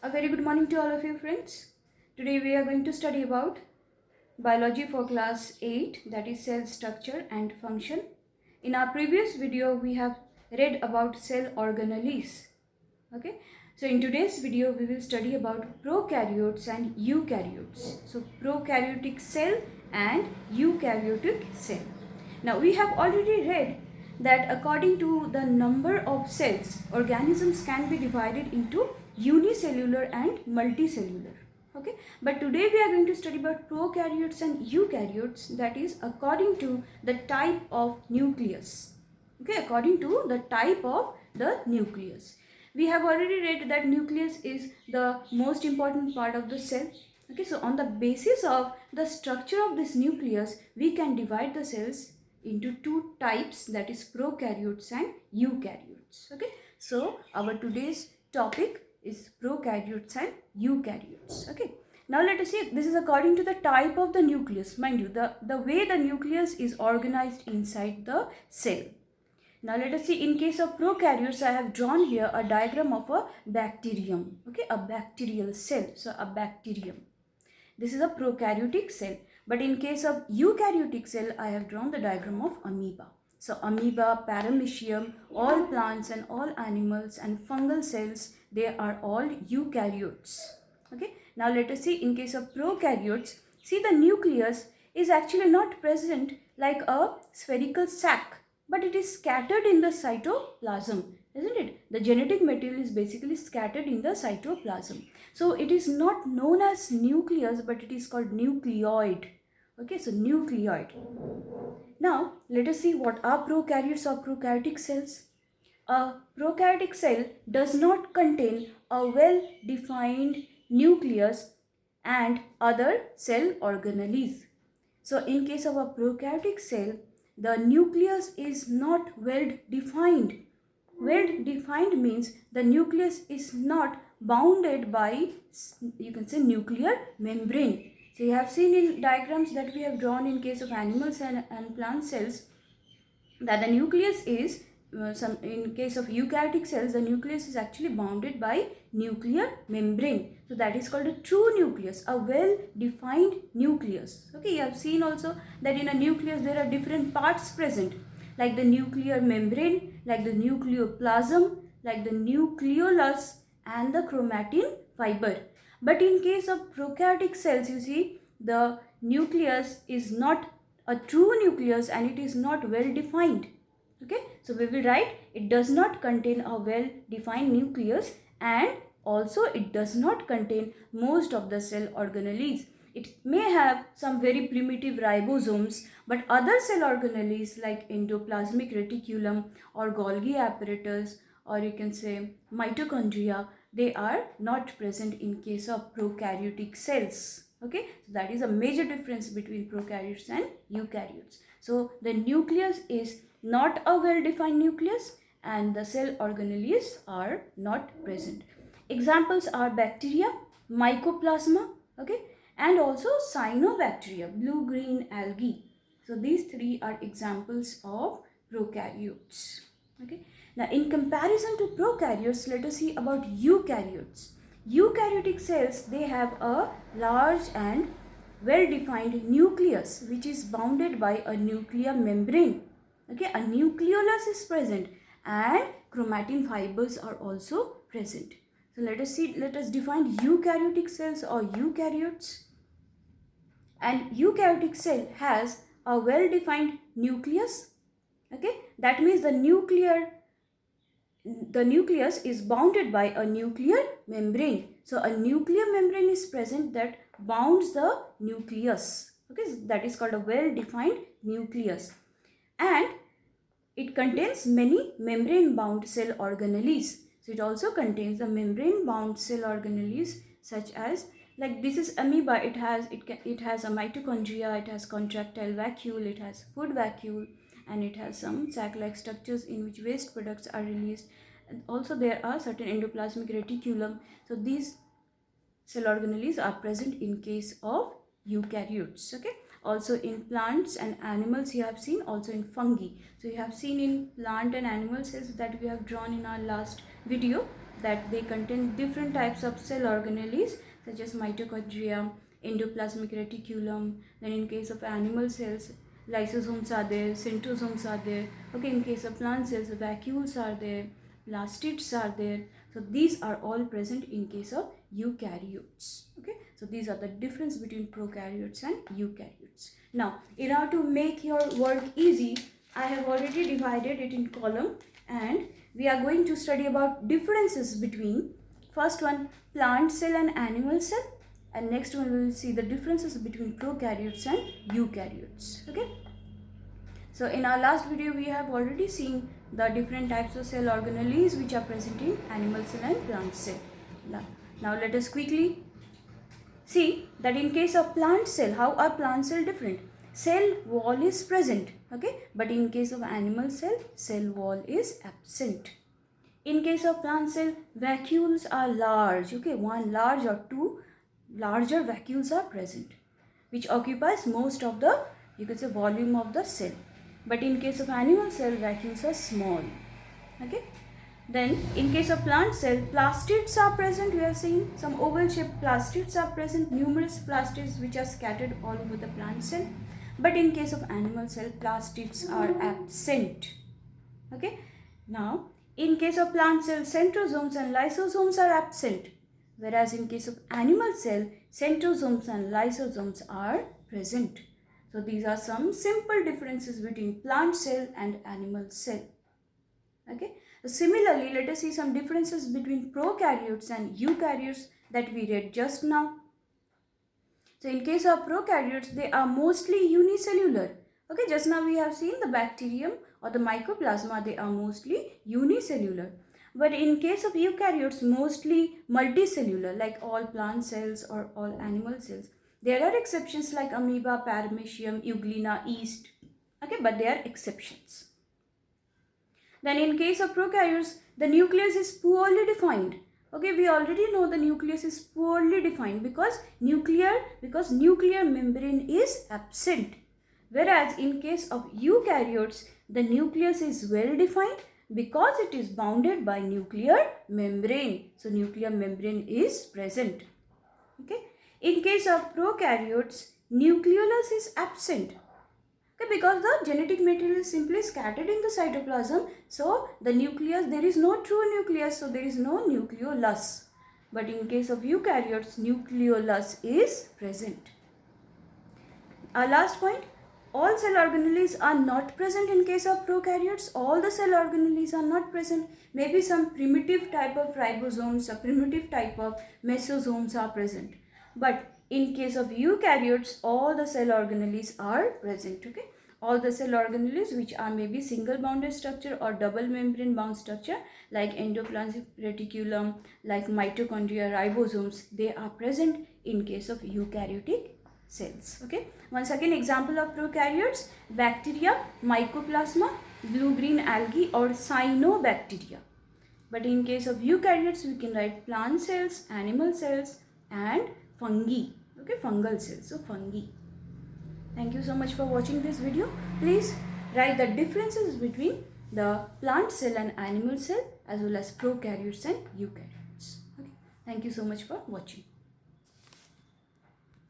A very good morning to all of you friends. Today we are going to study about biology for class 8, that is cell structure and function. In our previous video we have read about cell organelles. Okay, so in today's video we will study about prokaryotes and eukaryotes. So prokaryotic cell and eukaryotic cell. Now we have already read that according to the number of cells, organisms can be divided into unicellular and multicellular. Okay, but today we are going to study about prokaryotes and eukaryotes, that is according to the type of nucleus. Okay, according to the type of the nucleus. We have already read that nucleus is the most important part of the cell. Okay, so on the basis of the structure of this nucleus, we can divide the cells into two types, that is prokaryotes and eukaryotes. Okay, so our today's topic is prokaryotes and eukaryotes. Okay, now let us see, this is according to the type of the nucleus. Mind you, the way the nucleus is organized inside the cell. Now let us see, in case of prokaryotes, I have drawn here a diagram of a bacterium. Okay, a bacterial cell. So a bacterium. This is a prokaryotic cell. But in case of eukaryotic cell, I have drawn the diagram of amoeba. So amoeba, paramecium, all plants and all animals and fungal cells, they are all eukaryotes. Okay. Now let us see, in case of prokaryotes, see the nucleus is actually not present like a spherical sac, but it is scattered in the cytoplasm, isn't it? The genetic material is basically scattered in the cytoplasm. So it is not known as nucleus, but it is called nucleoid. Okay, so nucleoid. Now let us see what are prokaryotes or prokaryotic cells. A prokaryotic cell does not contain a well-defined nucleus and other cell organelles. So in case of a prokaryotic cell, the nucleus is not well defined. Well defined means the nucleus is not bounded by, you can say, nuclear membrane. So you have seen in diagrams that we have drawn in case of animals and plant cells that the nucleus is, in case of eukaryotic cells, the nucleus is actually bounded by nuclear membrane. So that is called a true nucleus, a well-defined nucleus. Okay, you have seen also that in a nucleus there are different parts present, like the nuclear membrane, like the nucleoplasm, like the nucleolus and the chromatin fiber. But in case of prokaryotic cells, you see, the nucleus is not a true nucleus and it is not well defined. Okay, so we will write it does not contain a well defined nucleus, and also it does not contain most of the cell organelles. It may have some very primitive ribosomes, but other cell organelles like endoplasmic reticulum or Golgi apparatus, or you can say mitochondria, they are not present in case of prokaryotic cells. Okay, so that is a major difference between prokaryotes and eukaryotes. So the nucleus is not a well-defined nucleus and the cell organelles are not present. Examples are bacteria, mycoplasma, okay, and also cyanobacteria, blue-green algae. So these three are examples of prokaryotes. Okay. Now in comparison to prokaryotes, let us see about eukaryotes. Eukaryotic cells, they have a large and well-defined nucleus which is bounded by a nuclear membrane. Okay, a nucleolus is present and chromatin fibers are also present. So let us define eukaryotic cells or eukaryotes. And eukaryotic cell has a well-defined nucleus. Okay, that means the nucleus is bounded by a nuclear membrane. So a nuclear membrane is present that bounds the nucleus. Okay, so that is called a well-defined nucleus. And it contains many membrane-bound cell organelles. So it also contains the membrane-bound cell organelles such as, like this is amoeba, it has a mitochondria, it has contractile vacuole, it has food vacuole, and it has some sac-like structures in which waste products are released. And also there are certain endoplasmic reticulum. So these cell organelles are present in case of eukaryotes. Okay. Also in plants and animals you have seen, also in fungi. So you have seen in plant and animal cells that we have drawn in our last video that they contain different types of cell organelles such as mitochondria, endoplasmic reticulum. Then in case of animal cells, lysosomes are there, centrosomes are there. Okay, in case of plant cells, vacuoles are there, plastids are there. So these are all present in case of eukaryotes. Okay, so these are the difference between prokaryotes and eukaryotes. Now, in order to make your work easy, I have already divided it in column, and we are going to study about differences between first one plant cell and animal cell, and next one we will see the differences between prokaryotes and eukaryotes. Okay, so in our last video we have already seen the different types of cell organelles which are present in animal cell and plant cell. Now let us quickly see that in case of plant cell, how are plant cell different? Cell wall is present, okay, but in case of animal cell, cell wall is absent. In case of plant cell, vacuoles are large, okay, one large or two larger vacuoles are present, which occupies most of the, you can say, volume of the cell. But in case of animal cell, vacuoles are small, okay. Then in case of plant cell, plastids are present. We have seen some oval shaped plastids are present, numerous plastids which are scattered all over the plant cell. But in case of animal cell, plastids are absent. Okay. Now, in case of plant cell, centrosomes and lysosomes are absent. Whereas in case of animal cell, centrosomes and lysosomes are present. So these are some simple differences between plant cell and animal cell. Okay. Similarly, let us see some differences between prokaryotes and eukaryotes that we read just now. So in case of prokaryotes, they are mostly unicellular. Okay, just now we have seen the bacterium or the mycoplasma, they are mostly unicellular. But in case of eukaryotes, mostly multicellular, like all plant cells or all animal cells. There are exceptions like amoeba, paramecium, euglena, yeast. Okay, but they are exceptions. Then in case of prokaryotes, the nucleus is poorly defined. Okay, we already know the nucleus is poorly defined because nuclear membrane is absent. Whereas in case of eukaryotes, the nucleus is well defined because it is bounded by nuclear membrane. So nuclear membrane is present. Okay. In case of prokaryotes, nucleolus is absent. Okay, because the genetic material is simply scattered in the cytoplasm. So the nucleus, there is no true nucleus, so there is no nucleolus. But in case of eukaryotes, nucleolus is present. Our last point, all cell organelles are not present in case of prokaryotes. All the cell organelles are not present. Maybe some primitive type of ribosomes, a primitive type of mesosomes are present. But in case of eukaryotes, all the cell organelles are present. Okay, all the cell organelles which are maybe single bounded structure or double membrane bound structure like endoplasmic reticulum, like mitochondria, ribosomes, they are present in case of eukaryotic cells. Okay, once again, example of prokaryotes: bacteria, mycoplasma, blue-green algae or cyanobacteria. But in case of eukaryotes, we can write plant cells, animal cells and fungi. Okay, fungal cells, so fungi. Thank you so much for watching this video. Please write the differences between the plant cell and animal cell as well as prokaryotes and eukaryotes. Okay, thank you so much for watching.